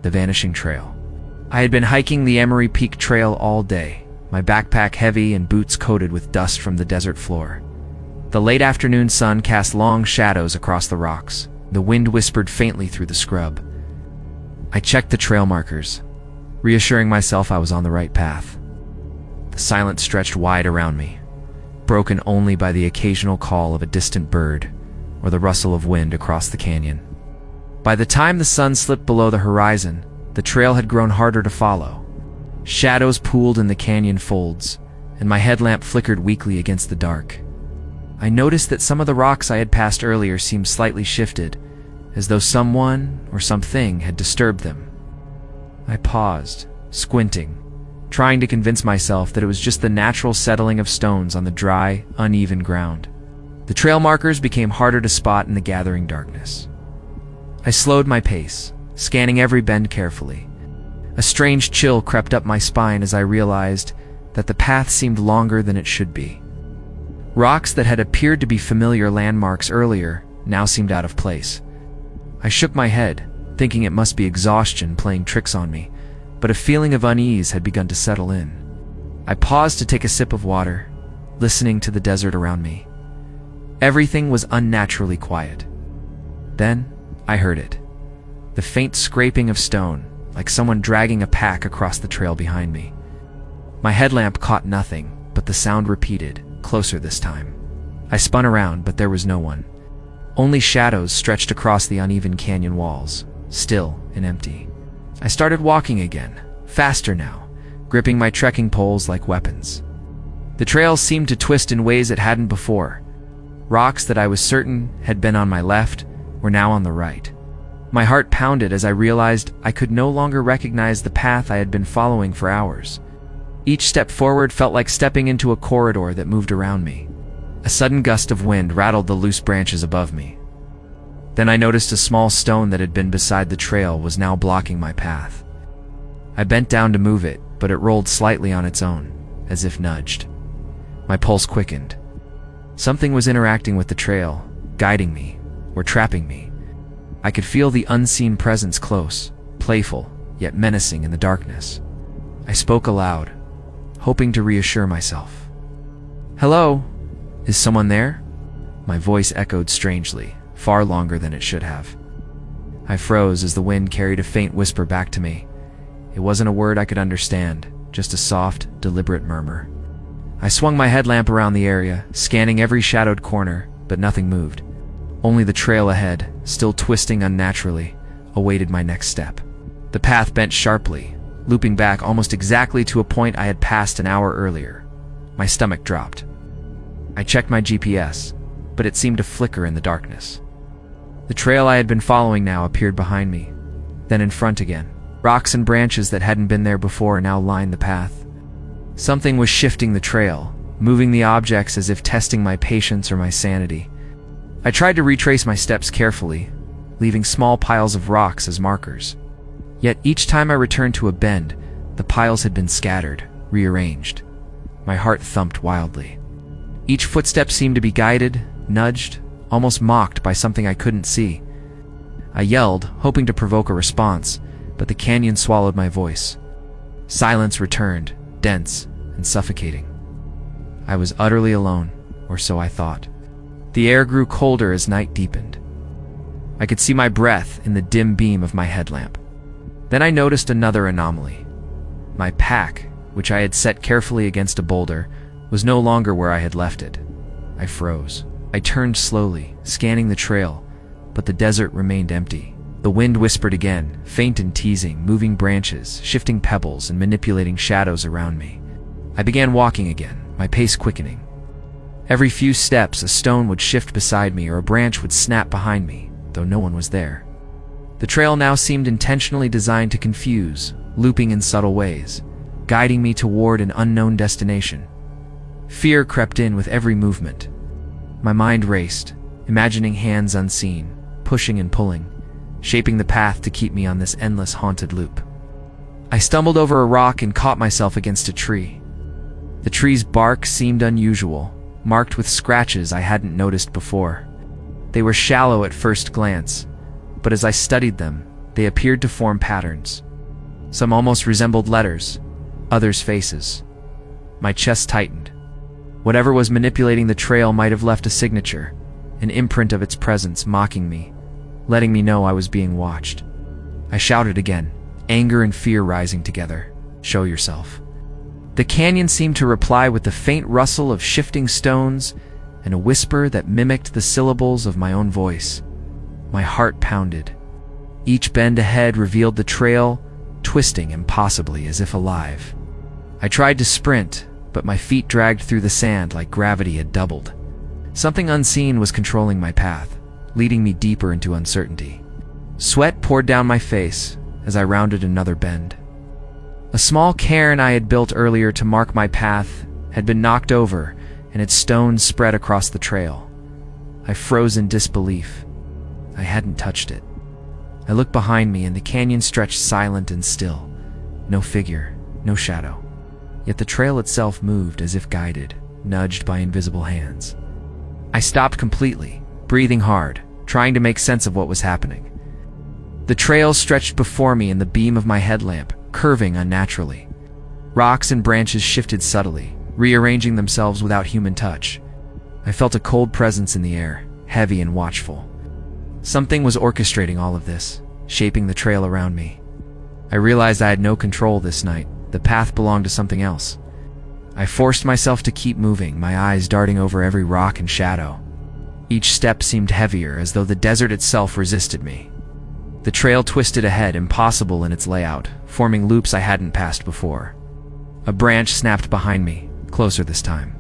the Vanishing Trail. I had been hiking the Emery Peak Trail all day, my backpack heavy and boots coated with dust from the desert floor. The late afternoon sun cast long shadows across the rocks. The wind whispered faintly through the scrub. I checked the trail markers, reassuring myself I was on the right path. The silence stretched wide around me, broken only by the occasional call of a distant bird or the rustle of wind across the canyon. By the time the sun slipped below the horizon, the trail had grown harder to follow. Shadows pooled in the canyon folds, and my headlamp flickered weakly against the dark. I noticed that some of the rocks I had passed earlier seemed slightly shifted, as though someone or something had disturbed them. I paused, squinting, trying to convince myself that it was just the natural settling of stones on the dry, uneven ground. The trail markers became harder to spot in the gathering darkness. I slowed my pace, scanning every bend carefully. A strange chill crept up my spine as I realized that the path seemed longer than it should be. Rocks that had appeared to be familiar landmarks earlier now seemed out of place. I shook my head, thinking it must be exhaustion playing tricks on me, but a feeling of unease had begun to settle in. I paused to take a sip of water, listening to the desert around me. Everything was unnaturally quiet. Then I heard it. The faint scraping of stone, like someone dragging a pack across the trail behind me. My headlamp caught nothing, but the sound repeated, closer this time. I spun around, but there was no one. Only shadows stretched across the uneven canyon walls, still and empty. I started walking again, faster now, gripping my trekking poles like weapons. The trail seemed to twist in ways it hadn't before. Rocks that I was certain had been on my left were now on the right. My heart pounded as I realized I could no longer recognize the path I had been following for hours. Each step forward felt like stepping into a corridor that moved around me. A sudden gust of wind rattled the loose branches above me. Then I noticed a small stone that had been beside the trail was now blocking my path. I bent down to move it, but it rolled slightly on its own, as if nudged. My pulse quickened. Something was interacting with the trail, guiding me, or trapping me. I could feel the unseen presence close, playful, yet menacing in the darkness. I spoke aloud, hoping to reassure myself. "Hello? Is someone there?" My voice echoed strangely, far longer than it should have. I froze as the wind carried a faint whisper back to me. It wasn't a word I could understand, just a soft, deliberate murmur. I swung my headlamp around the area, scanning every shadowed corner, but nothing moved. Only the trail ahead, still twisting unnaturally, awaited my next step. The path bent sharply, looping back almost exactly to a point I had passed an hour earlier. My stomach dropped. I checked my GPS, but it seemed to flicker in the darkness. The trail I had been following now appeared behind me, then in front again. Rocks and branches that hadn't been there before now lined the path. Something was shifting the trail, moving the objects as if testing my patience or my sanity. I tried to retrace my steps carefully, leaving small piles of rocks as markers. Yet each time I returned to a bend, the piles had been scattered, rearranged. My heart thumped wildly. Each footstep seemed to be guided, nudged, almost mocked by something I couldn't see. I yelled, hoping to provoke a response, but the canyon swallowed my voice. Silence returned, dense and suffocating. I was utterly alone, or so I thought. The air grew colder as night deepened. I could see my breath in the dim beam of my headlamp. Then I noticed another anomaly. My pack, which I had set carefully against a boulder, was no longer where I had left it. I froze. I turned slowly, scanning the trail, but the desert remained empty. The wind whispered again, faint and teasing, moving branches, shifting pebbles, and manipulating shadows around me. I began walking again, my pace quickening. Every few steps, a stone would shift beside me or a branch would snap behind me, though no one was there. The trail now seemed intentionally designed to confuse, looping in subtle ways, guiding me toward an unknown destination. Fear crept in with every movement. My mind raced, imagining hands unseen, pushing and pulling, shaping the path to keep me on this endless haunted loop. I stumbled over a rock and caught myself against a tree. The tree's bark seemed unusual, marked with scratches I hadn't noticed before. They were shallow at first glance, but as I studied them, They appeared to form patterns. Some almost resembled letters, others faces. My chest tightened. Whatever was manipulating the trail might have left a signature, an imprint of its presence mocking me, letting me know I was being watched. I shouted again, anger and fear rising together. "Show yourself." The canyon seemed to reply with the faint rustle of shifting stones and a whisper that mimicked the syllables of my own voice. My heart pounded. Each bend ahead revealed the trail, twisting impossibly as if alive. I tried to sprint, but my feet dragged through the sand like gravity had doubled. Something unseen was controlling my path, leading me deeper into uncertainty. Sweat poured down my face as I rounded another bend. A small cairn I had built earlier to mark my path had been knocked over, and its stones spread across the trail. I froze in disbelief. I hadn't touched it. I looked behind me, and the canyon stretched silent and still. No figure, no shadow. Yet the trail itself moved as if guided, nudged by invisible hands. I stopped completely, breathing hard, trying to make sense of what was happening. The trail stretched before me in the beam of my headlamp, curving unnaturally. Rocks and branches shifted subtly, rearranging themselves without human touch. I felt a cold presence in the air, heavy and watchful. Something was orchestrating all of this, shaping the trail around me. I realized I had no control this night. The path belonged to something else. I forced myself to keep moving, my eyes darting over every rock and shadow. Each step seemed heavier, as though the desert itself resisted me. The trail twisted ahead, impossible in its layout, forming loops I hadn't passed before. A branch snapped behind me, closer this time.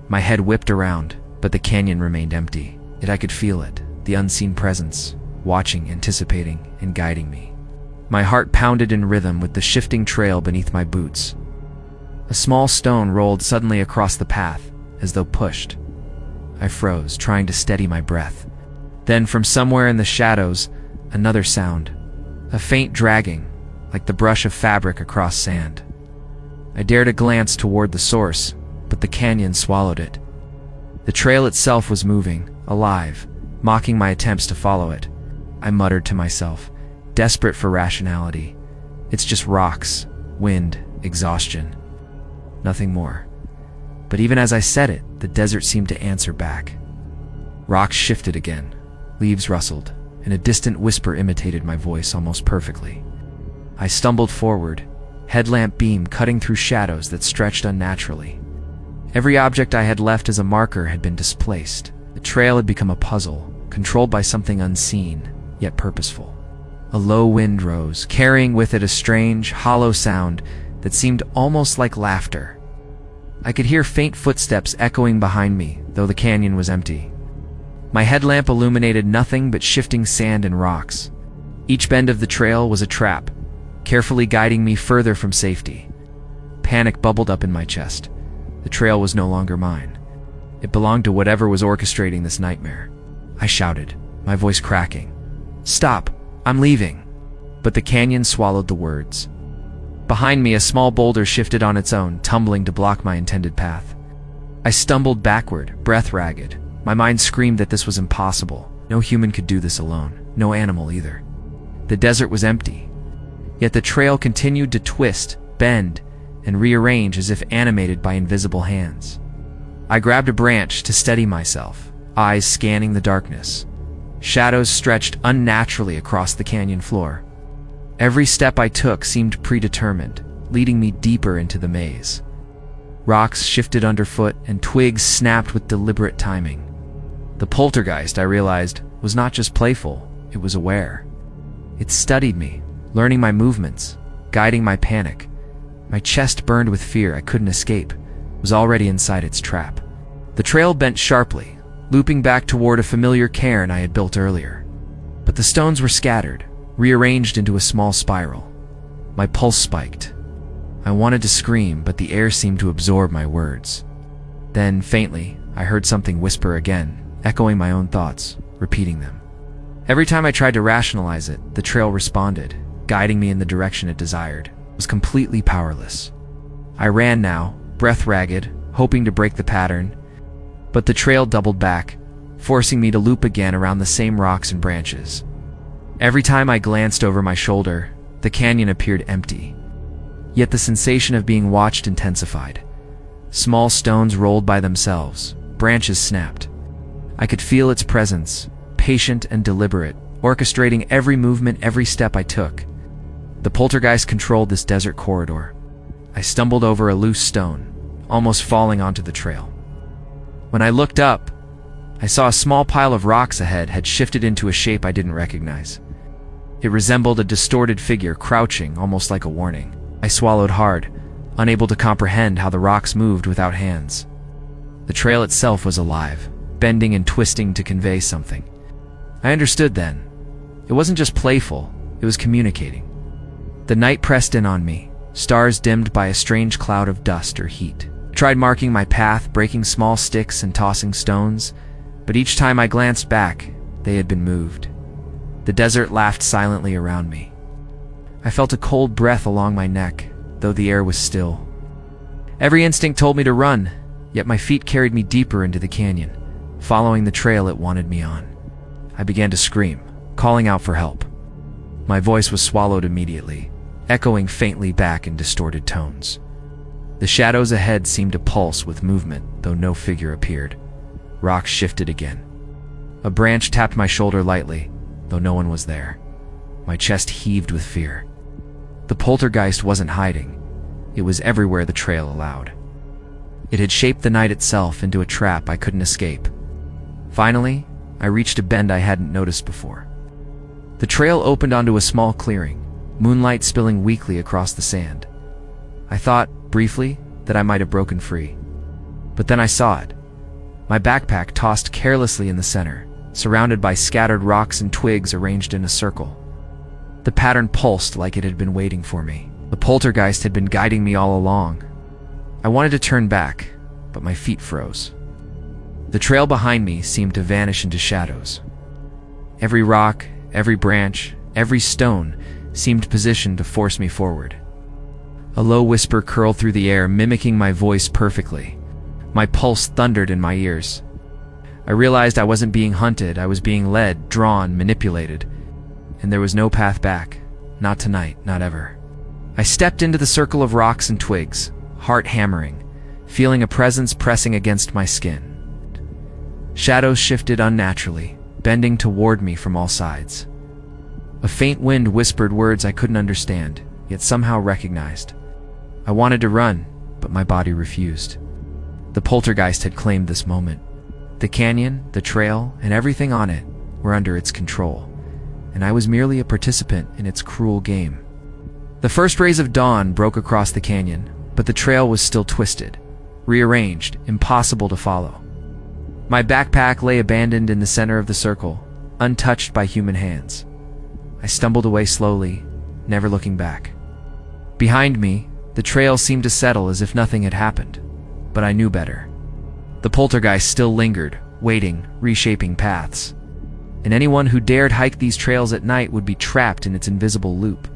My head whipped around, but the canyon remained empty. Yet I could feel it, the unseen presence, watching, anticipating, and guiding me. My heart pounded in rhythm with the shifting trail beneath my boots. A small stone rolled suddenly across the path, as though pushed. I froze, trying to steady my breath. Then, from somewhere in the shadows, another sound. A faint dragging, like the brush of fabric across sand. I dared a glance toward the source, but the canyon swallowed it. The trail itself was moving, alive, mocking my attempts to follow it. I muttered to myself, desperate for rationality. It's just rocks, wind, exhaustion. Nothing more. But even as I said it, the desert seemed to answer back. Rocks shifted again, leaves rustled, and a distant whisper imitated my voice almost perfectly. I stumbled forward, headlamp beam cutting through shadows that stretched unnaturally. Every object I had left as a marker had been displaced. The trail had become a puzzle, controlled by something unseen, yet purposeful. A low wind rose, carrying with it a strange, hollow sound that seemed almost like laughter. I could hear faint footsteps echoing behind me, though the canyon was empty. My headlamp illuminated nothing but shifting sand and rocks. Each bend of the trail was a trap, carefully guiding me further from safety. Panic bubbled up in my chest. The trail was no longer mine. It belonged to whatever was orchestrating this nightmare. I shouted, my voice cracking. "Stop! I'm leaving!" But the canyon swallowed the words. Behind me, a small boulder shifted on its own, tumbling to block my intended path. I stumbled backward, breath ragged. My mind screamed that this was impossible. No human could do this alone, no animal either. The desert was empty. Yet the trail continued to twist, bend, and rearrange as if animated by invisible hands. I grabbed a branch to steady myself, eyes scanning the darkness. Shadows stretched unnaturally across the canyon floor. Every step I took seemed predetermined, leading me deeper into the maze. Rocks shifted underfoot and twigs snapped with deliberate timing. The poltergeist, I realized, was not just playful, it was aware. It studied me, learning my movements, guiding my panic. My chest burned with fear. I couldn't escape, was already inside its trap. The trail bent sharply, looping back toward a familiar cairn I had built earlier. But the stones were scattered, rearranged into a small spiral. My pulse spiked. I wanted to scream, but the air seemed to absorb my words. Then, faintly, I heard something whisper again, echoing my own thoughts, repeating them. Every time I tried to rationalize it, the trail responded, guiding me in the direction it desired. I was completely powerless. I ran now, breath ragged, hoping to break the pattern, but the trail doubled back, forcing me to loop again around the same rocks and branches. Every time I glanced over my shoulder, the canyon appeared empty. Yet the sensation of being watched intensified. Small stones rolled by themselves, branches snapped. I could feel its presence, patient and deliberate, orchestrating every movement, every step I took. The poltergeist controlled this desert corridor. I stumbled over a loose stone, almost falling onto the trail. When I looked up, I saw a small pile of rocks ahead had shifted into a shape I didn't recognize. It resembled a distorted figure crouching, almost like a warning. I swallowed hard, unable to comprehend how the rocks moved without hands. The trail itself was alive, bending and twisting to convey something. I understood then. It wasn't just playful, it was communicating. The night pressed in on me, stars dimmed by a strange cloud of dust or heat. I tried marking my path, breaking small sticks and tossing stones, but each time I glanced back, they had been moved. The desert laughed silently around me. I felt a cold breath along my neck, though the air was still. Every instinct told me to run, yet my feet carried me deeper into the canyon, following the trail it wanted me on. I began to scream, calling out for help. My voice was swallowed immediately, echoing faintly back in distorted tones. The shadows ahead seemed to pulse with movement, though no figure appeared. Rocks shifted again. A branch tapped my shoulder lightly, though no one was there. My chest heaved with fear. The poltergeist wasn't hiding. It was everywhere the trail allowed. It had shaped the night itself into a trap I couldn't escape. Finally, I reached a bend I hadn't noticed before. The trail opened onto a small clearing, moonlight spilling weakly across the sand. I thought, briefly, that I might have broken free. But then I saw it. My backpack tossed carelessly in the center, surrounded by scattered rocks and twigs arranged in a circle. The pattern pulsed like it had been waiting for me. The poltergeist had been guiding me all along. I wanted to turn back, but my feet froze. The trail behind me seemed to vanish into shadows. Every rock, every branch, every stone seemed positioned to force me forward. A low whisper curled through the air, mimicking my voice perfectly. My pulse thundered in my ears. I realized I wasn't being hunted, I was being led, drawn, manipulated. And there was no path back. Not tonight, not ever. I stepped into the circle of rocks and twigs, heart hammering, feeling a presence pressing against my skin. Shadows shifted unnaturally, bending toward me from all sides. A faint wind whispered words I couldn't understand, yet somehow recognized. I wanted to run, but my body refused. The poltergeist had claimed this moment. The canyon, the trail, and everything on it were under its control, and I was merely a participant in its cruel game. The first rays of dawn broke across the canyon, but the trail was still twisted, rearranged, impossible to follow. My backpack lay abandoned in the center of the circle, untouched by human hands. I stumbled away slowly, never looking back. Behind me, the trail seemed to settle as if nothing had happened, but I knew better. The poltergeist still lingered, waiting, reshaping paths. And anyone who dared hike these trails at night would be trapped in its invisible loop.